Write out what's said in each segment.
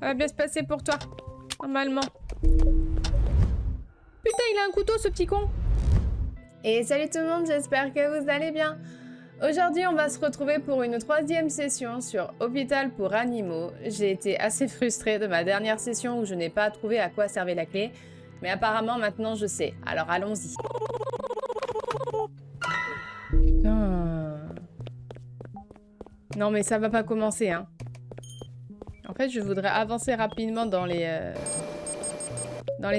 Ça va bien se passer pour toi. Normalement. Putain, il a un couteau, ce petit con. Et salut tout le monde, j'espère que vous allez bien. Aujourd'hui, on va se retrouver pour une 3e session sur Hôpital pour animaux. J'ai été assez frustrée de ma dernière session où je n'ai pas trouvé à quoi servait la clé. Mais apparemment, maintenant, je sais. Alors, allons-y. Putain. Non, mais ça va pas commencer, hein. En fait, je voudrais avancer rapidement dans les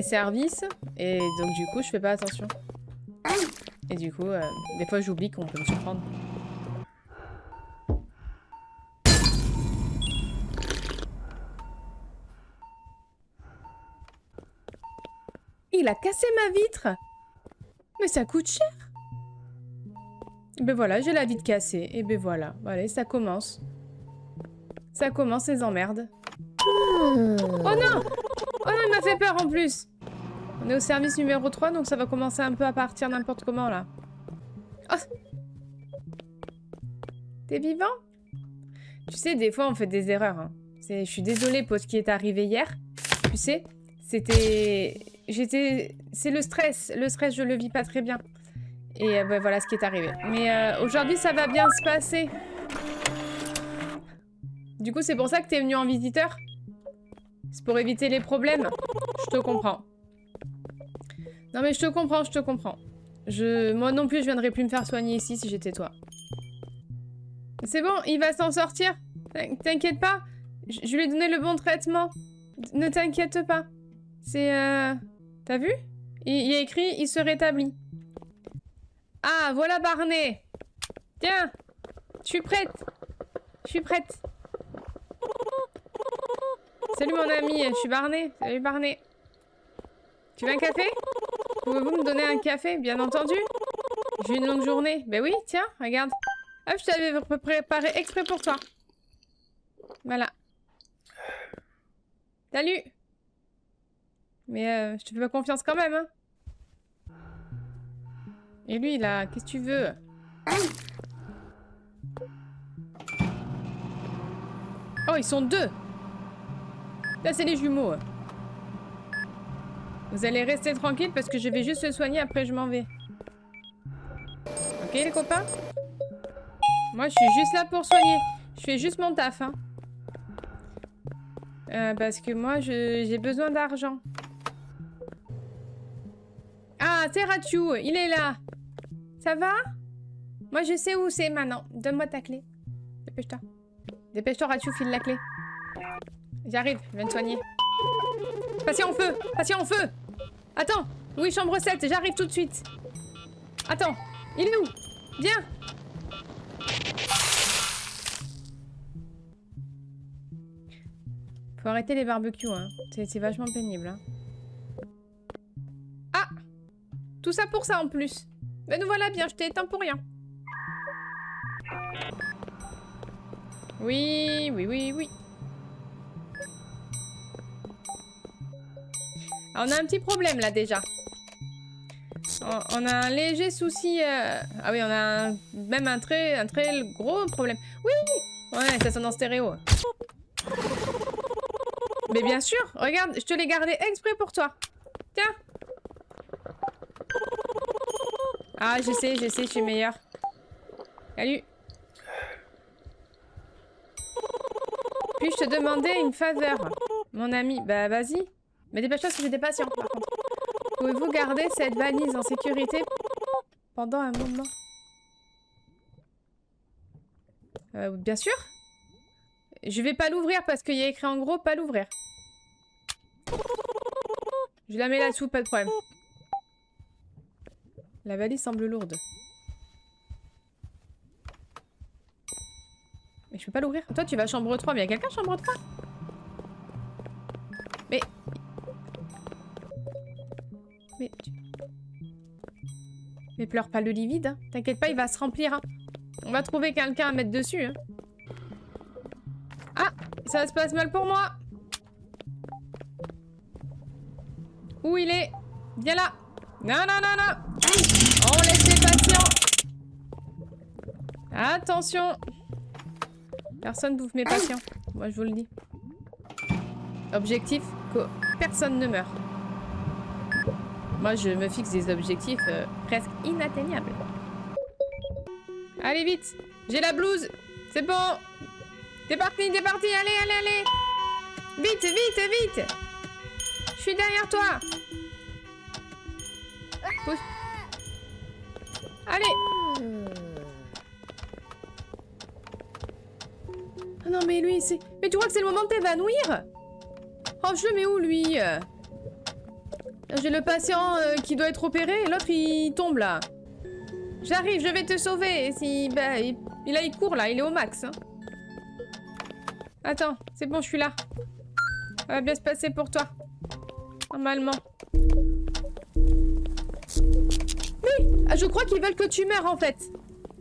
services. Et donc, du coup, je fais pas attention. Et du coup, des fois, j'oublie qu'on peut me surprendre. Il a cassé ma vitre! Mais ça coûte cher! Et ben voilà, j'ai la vitre cassée. Et ben voilà. Allez, ça commence. Ça commence les emmerdes. Oh non! Oh non, il m'a fait peur en plus! On est au service numéro 3, donc ça va commencer un peu à partir n'importe comment, là. Oh! T'es vivant? Tu sais, des fois, on fait des erreurs. Hein. Je suis désolée pour ce qui est arrivé hier. Tu sais, c'était... C'est le stress. Le stress, je le vis pas très bien. Et ouais, voilà ce qui est arrivé. Mais aujourd'hui, ça va bien se passer. Du coup, c'est pour ça que t'es venu en visiteur? C'est pour éviter les problèmes? Je te comprends. Non mais je te comprends, je te comprends. Moi non plus, je viendrais plus me faire soigner ici si j'étais toi. C'est bon, il va s'en sortir. T'inquiète pas. Je lui ai donné le bon traitement. Ne t'inquiète pas. C'est... T'as vu? Il y a écrit, il se rétablit. Ah, voilà Barney. Tiens. Je suis prête. Je suis prête. Salut mon ami, je suis Barney. Salut Barney. Tu veux un café? Pouvez-vous me donner un café, bien entendu? J'ai une longue journée. Ben oui, tiens, regarde. Hop, je t'avais préparé exprès pour toi. Voilà. Salut. Mais je te fais pas confiance quand même, hein. Et lui, là, qu'est-ce que tu veux? Oh, ils sont 2. Là, c'est les jumeaux. Vous allez rester tranquille parce que je vais juste le soigner, après je m'en vais. Ok, les copains? Moi, je suis juste là pour soigner. Je fais juste mon taf, hein. Parce que moi, j'ai besoin d'argent. Ah, c'est Rachou, il est là. Ça va? Moi, je sais où c'est maintenant. Donne-moi ta clé. Dépêche-toi. Dépêche-toi, Rachou, file la clé. J'arrive, je viens te soigner. Patient en feu! Patient en feu! Attends! Oui, chambre 7, j'arrive tout de suite. Attends, il est où? Viens! Faut arrêter les barbecues, hein. C'est vachement pénible, hein. Ah! Tout ça pour ça en plus. Mais nous voilà bien, je t'ai éteint pour rien. Oui, oui, oui, oui. Alors, on a un petit problème là déjà. On a un léger souci. Ah oui, on a même un très gros problème. Oui! Ouais, ça sonne en stéréo. Mais bien sûr, regarde, je te l'ai gardé exprès pour toi. Tiens. Ah, je sais, je suis meilleure. Salut. Puis-je te demander une faveur, mon ami? Bah, vas-y. Mais dépêche-toi parce que j'ai des patients, par contre. Pouvez-vous garder cette valise en sécurité pendant un moment? Bien sûr. Je vais pas l'ouvrir parce qu'il y a écrit en gros pas l'ouvrir. Je la mets là-dessous, pas de problème. La valise semble lourde. Mais je peux pas l'ouvrir. Toi, tu vas à chambre 3. Mais il y a quelqu'un chambre 3? Mais... Mais pleure pas le lit vide, hein. T'inquiète pas, il va se remplir, hein. On va trouver quelqu'un à mettre dessus, hein. Ah! Ça se passe mal pour moi! Où il est? Viens là! Non, non, non, non! On laisse les patients! Attention! Personne bouffe mes patients. Moi, je vous le dis. Objectif, que personne ne meurt. Moi, je me fixe des objectifs presque inatteignables. Allez, vite. J'ai la blouse. C'est bon. T'es parti, allez, allez, allez. Vite, vite, vite. Je suis derrière toi. Pousse. Allez. Ah non, mais lui, c'est... Mais tu crois que c'est le moment de t'évanouir? Oh, je le mets où, lui? J'ai le patient qui doit être opéré et l'autre, il tombe, là. J'arrive, je vais te sauver. Si, bah, il court, là. Il est au max. Hein. Attends, c'est bon, je suis là. Ça va bien se passer pour toi. Normalement. Oui, je crois qu'ils veulent que tu meurs, en fait.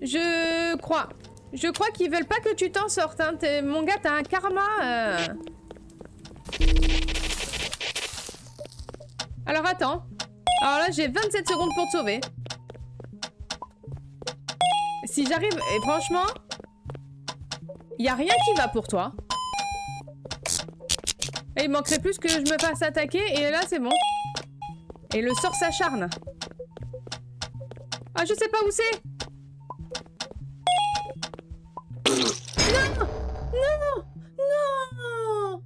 Je crois. Je crois qu'ils veulent pas que tu t'en sortes. Hein. Mon gars, t'as un karma. Alors, attends. Alors là, j'ai 27 secondes pour te sauver. Si j'arrive... Et franchement... Il y a rien qui va pour toi. Et il manquerait plus que je me fasse attaquer. Et là, c'est bon. Et le sort s'acharne. Ah, je sais pas où c'est. Non! Non! Non!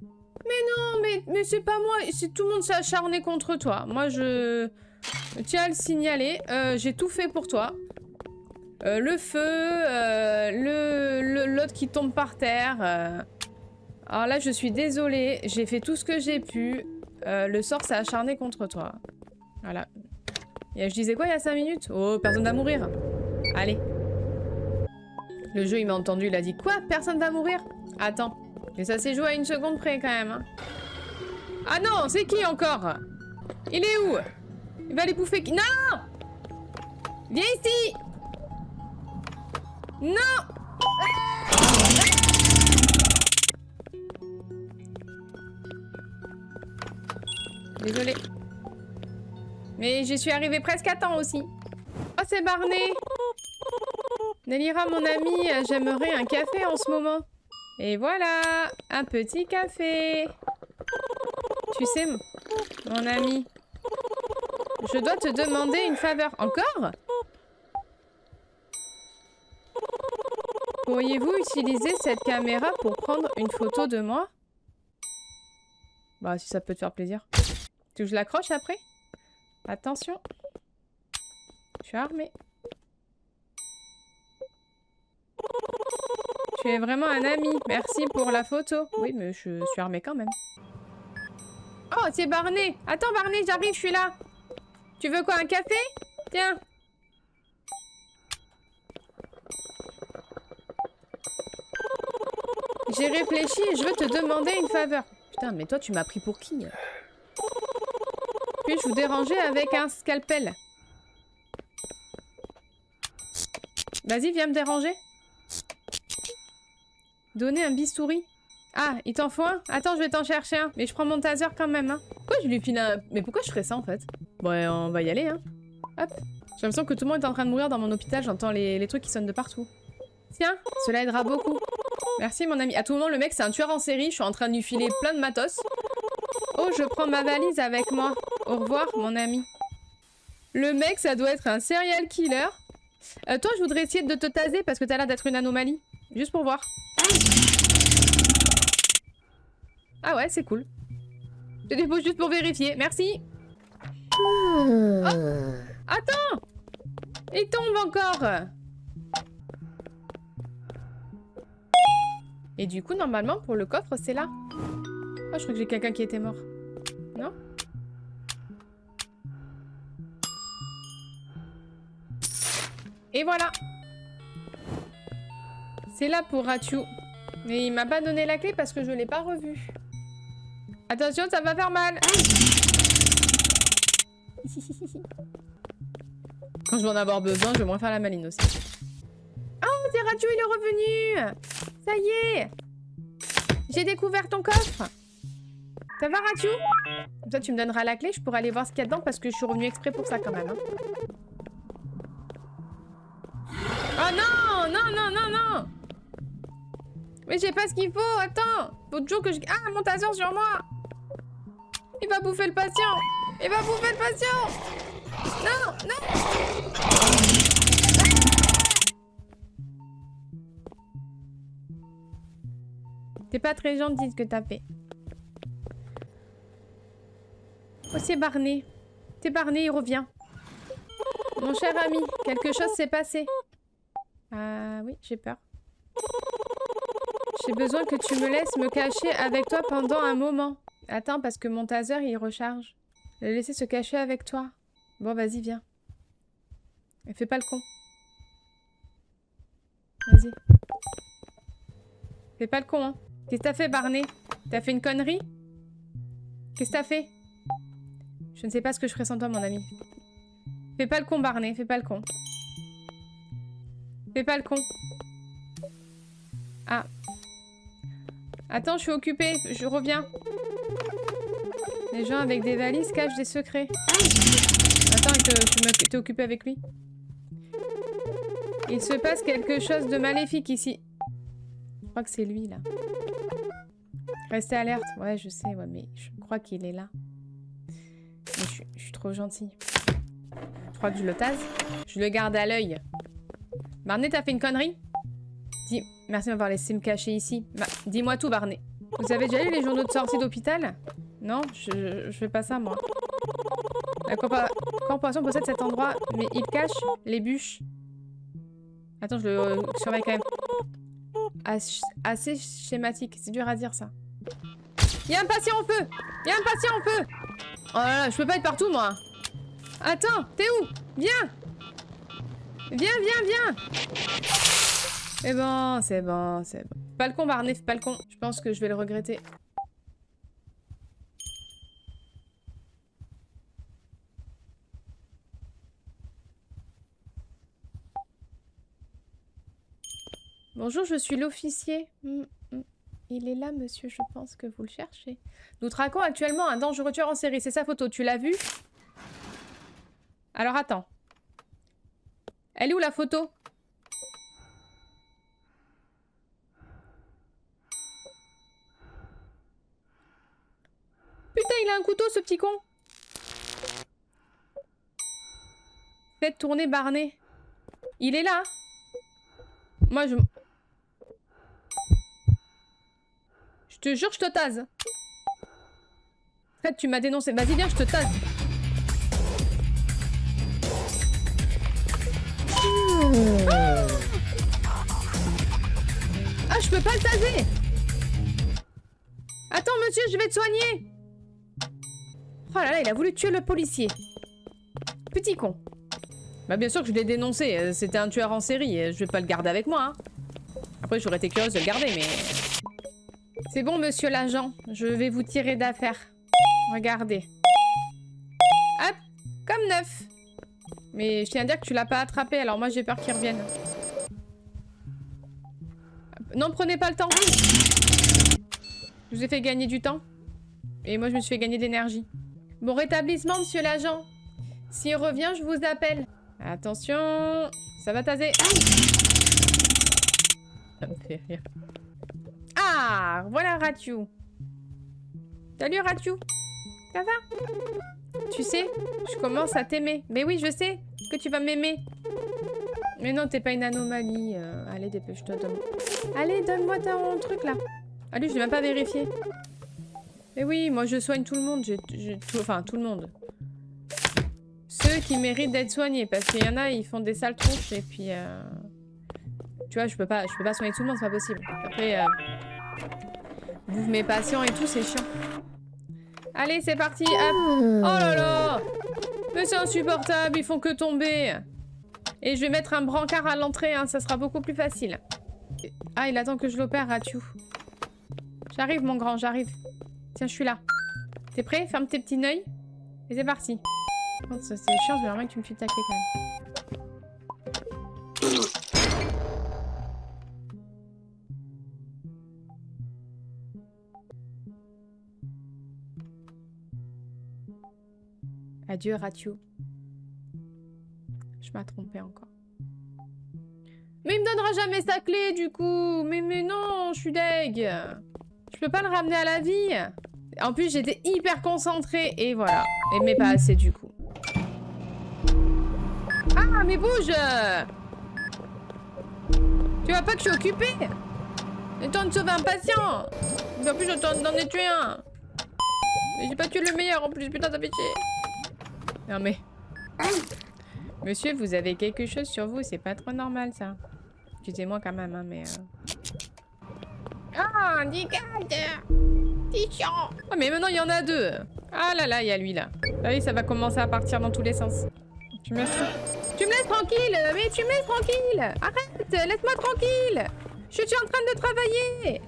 Mais c'est pas moi. C'est tout le monde s'est acharné contre toi. Moi, je tiens à le signaler. J'ai tout fait pour toi. Le feu, l'autre qui tombe par terre. Alors là, je suis désolée. J'ai fait tout ce que j'ai pu. Le sort s'est acharné contre toi. Voilà. Et je disais quoi il y a 5 minutes? Oh, personne va mourir. Allez. Le jeu, il m'a entendu. Il a dit quoi? Personne va mourir? Attends. Mais ça s'est joué à 1 seconde près quand même. Hein. Ah non, c'est qui encore? Il est où? Il va les bouffer qui? Non! Viens ici! Non! Désolée. Mais j'y suis arrivée presque à temps aussi. Oh, c'est Barney! Nelira, mon ami, j'aimerais un café en ce moment. Et voilà, un petit café. Tu sais, mon ami, je dois te demander une faveur. Encore? Pourriez-vous utiliser cette caméra pour prendre une photo de moi? Bah, si ça peut te faire plaisir. Tu veux que je l'accroche après? Attention. Je suis armée. Tu es vraiment un ami. Merci pour la photo. Oui, mais je suis armée quand même. Oh, c'est Barney. Attends, Barney, j'arrive, je suis là. Tu veux quoi, un café? Tiens. J'ai réfléchi et je veux te demander une faveur. Putain, mais toi, tu m'as pris pour qui? Puis-je vous déranger avec un scalpel? Vas-y, viens me déranger. Donner un bistouri. Ah, il t'en faut un? Attends, je vais t'en chercher un. Mais je prends mon taser quand même, hein. Pourquoi je lui file un... Mais pourquoi je ferais ça, en fait? Bon, on va y aller, hein. Hop. J'ai l'impression que tout le monde est en train de mourir dans mon hôpital. J'entends les trucs qui sonnent de partout. Tiens, cela aidera beaucoup. Merci, mon ami. À tout moment, le mec, c'est un tueur en série. Je suis en train de lui filer plein de matos. Oh, je prends ma valise avec moi. Au revoir, mon ami. Le mec, ça doit être un serial killer. Toi, je voudrais essayer de te taser parce que t'as l'air d'être une anomalie. Juste pour voir. Ah ouais, c'est cool. Je dépose juste pour vérifier. Merci. Oh. Attends! Il tombe encore. Et du coup, normalement, pour le coffre, c'est là. Oh, je crois que j'ai quelqu'un qui était mort. Non? Et voilà. C'est là pour Rachou. Mais il m'a pas donné la clé parce que je l'ai pas revu. Attention, ça va faire mal. Quand je vais en avoir besoin, je vais moins faire la maline aussi. Oh, c'est Rachou, il est revenu. Ça y est. J'ai découvert ton coffre. Ça va, Rachou? Comme ça, tu me donneras la clé. Je pourrai aller voir ce qu'il y a dedans parce que je suis revenue exprès pour ça quand même. Hein. Oh non! Non, non, non, non! Mais j'ai pas ce qu'il faut. Attends. Faut toujours que je... Ah, mon taser sur moi. Il va bouffer le patient. Il va bouffer le patient. Non, non. T'es pas très gentil ce que t'as fait. Oh, c'est Barney. C'est Barney, il revient. Mon cher ami, quelque chose s'est passé. Ah oui, j'ai peur. J'ai besoin que tu me laisses me cacher avec toi pendant un moment. Attends, parce que mon taser, il recharge. Le laisser se cacher avec toi. Bon, vas-y, viens. Et fais pas le con. Vas-y. Fais pas le con, hein. Qu'est-ce que t'as fait, Barney? T'as fait une connerie? Qu'est-ce que t'as fait? Je ne sais pas ce que je ferais sans toi, mon ami. Fais pas le con, Barney. Fais pas le con. Fais pas le con. Ah. Attends, je suis occupée. Je reviens. Les gens avec des valises cachent des secrets. Attends, t'es occupé avec lui. Il se passe quelque chose de maléfique ici. Je crois que c'est lui, là. Restez alerte. Ouais, je sais, ouais, mais je crois qu'il est là. Mais je suis trop gentille. Je crois que je le tase. Je le garde à l'œil. Barney, t'as fait une connerie? Dis, merci de m'avoir laissé me cacher ici. Dis-moi tout, Barney. Vous avez déjà lu les journaux de sortie d'hôpital? Non, je fais pas ça, moi. La corporation possède cet endroit, mais il cache les bûches. Attends, je le surveille quand même. Assez schématique, c'est dur à dire, ça. Il y a un patient en feu! Il y a un patient en feu! Oh là là, je peux pas être partout, moi. Attends, t'es où? Viens! Viens, viens, viens! C'est bon, c'est bon, c'est bon. Fais pas le con, Barney, fais pas le con. Je pense que je vais le regretter. Bonjour, je suis l'officier. Il est là, monsieur, je pense que vous le cherchez. Nous traquons actuellement un dangereux tueur en série. C'est sa photo, tu l'as vue? Alors attends. Elle est où la photo? Putain, il a un couteau, ce petit con. Faites tourner Barney. Il est là. Moi, je te jure, je te tase. Fred, tu m'as dénoncé. Vas-y, viens, je te tase. Ah, je peux pas le taser. Attends, monsieur, je vais te soigner. Oh là là, il a voulu tuer le policier. Petit con. Bah bien sûr que je l'ai dénoncé. C'était un tueur en série. Je vais pas le garder avec moi. Hein. Après, j'aurais été curieuse de le garder, mais... C'est bon, monsieur l'agent. Je vais vous tirer d'affaire. Regardez. Hop, comme neuf. Mais je tiens à dire que tu l'as pas attrapé, alors moi j'ai peur qu'il revienne. Non, prenez pas le temps. Je vous ai fait gagner du temps. Et moi je me suis fait gagner de l'énergie. Bon rétablissement, monsieur l'agent. S'il revient, je vous appelle. Attention, ça va taser. Ça me fait rire. Ah, voilà Ratiou. Salut Ratiou. Ça va? Tu sais, je commence à t'aimer. Mais oui, je sais que tu vas m'aimer. Mais non, t'es pas une anomalie. Allez, dépêche-toi. Allez, donne-moi ton truc là. Allez, je l'ai même pas vérifié. Mais oui, moi je soigne tout le monde. Enfin, tout le monde. Ceux qui méritent d'être soignés. Parce qu'il y en a, ils font des sales tronches. Et puis... Tu vois, je peux pas soigner tout le monde, c'est pas possible. Après, bouffe mes patients et tout, c'est chiant. Allez, c'est parti. Hop. Oh là là. Mais c'est insupportable, ils font que tomber. Et je vais mettre un brancard à l'entrée, hein, ça sera beaucoup plus facile. Ah, il attend que je l'opère, Ratiou. J'arrive, mon grand, j'arrive. Tiens, je suis là. T'es prêt? Ferme tes petits œils. Et c'est parti. Oh, c'est chiant, je veux vraiment que tu me files ta clé quand même. Adieu, Ratiou. Je m'ai trompée encore. Mais il me donnera jamais sa clé, du coup. Mais non, je suis deg. Je peux pas le ramener à la vie. En plus, j'étais hyper concentrée et voilà. Mais pas assez du coup. Ah, mais bouge! Tu vois pas que je suis occupée? J'ai le temps de sauver un patient! En plus, j'ai le temps d'en tuer un! Mais j'ai pas tué le meilleur en plus, putain, ça fait chier! Non mais... Monsieur, vous avez quelque chose sur vous, c'est pas trop normal ça. Excusez-moi quand même, hein, mais... Ah, dégage! C'est chiant! Ah, mais maintenant, il y en a deux! Ah là là, il y a lui là. Ah oui, ça va commencer à partir dans tous les sens. Tu me laisses tranquille! Mais tu me laisses tranquille! Arrête! Laisse-moi tranquille! Je suis en train de travailler!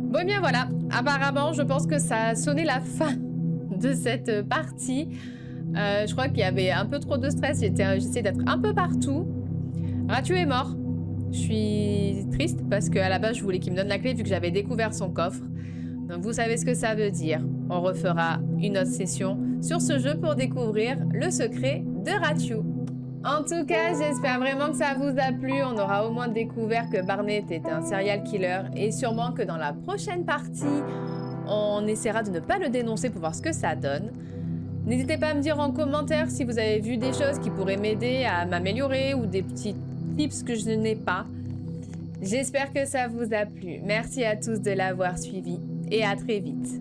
Bon, et bien voilà. Apparemment, je pense que ça a sonné la fin de cette partie. Je crois qu'il y avait un peu trop de stress. J'essayais d'être un peu partout. Ratu est mort. Je suis triste parce qu'à la base, je voulais qu'il me donne la clé vu que j'avais découvert son coffre. Donc vous savez ce que ça veut dire. On refera une autre session sur ce jeu pour découvrir le secret de Ratu. En tout cas, j'espère vraiment que ça vous a plu. On aura au moins découvert que Barnett était un serial killer et sûrement que dans la prochaine partie, on essaiera de ne pas le dénoncer pour voir ce que ça donne. N'hésitez pas à me dire en commentaire si vous avez vu des choses qui pourraient m'aider à m'améliorer ou des petits tips que je n'ai pas. J'espère que ça vous a plu. Merci à tous de l'avoir suivi et à très vite.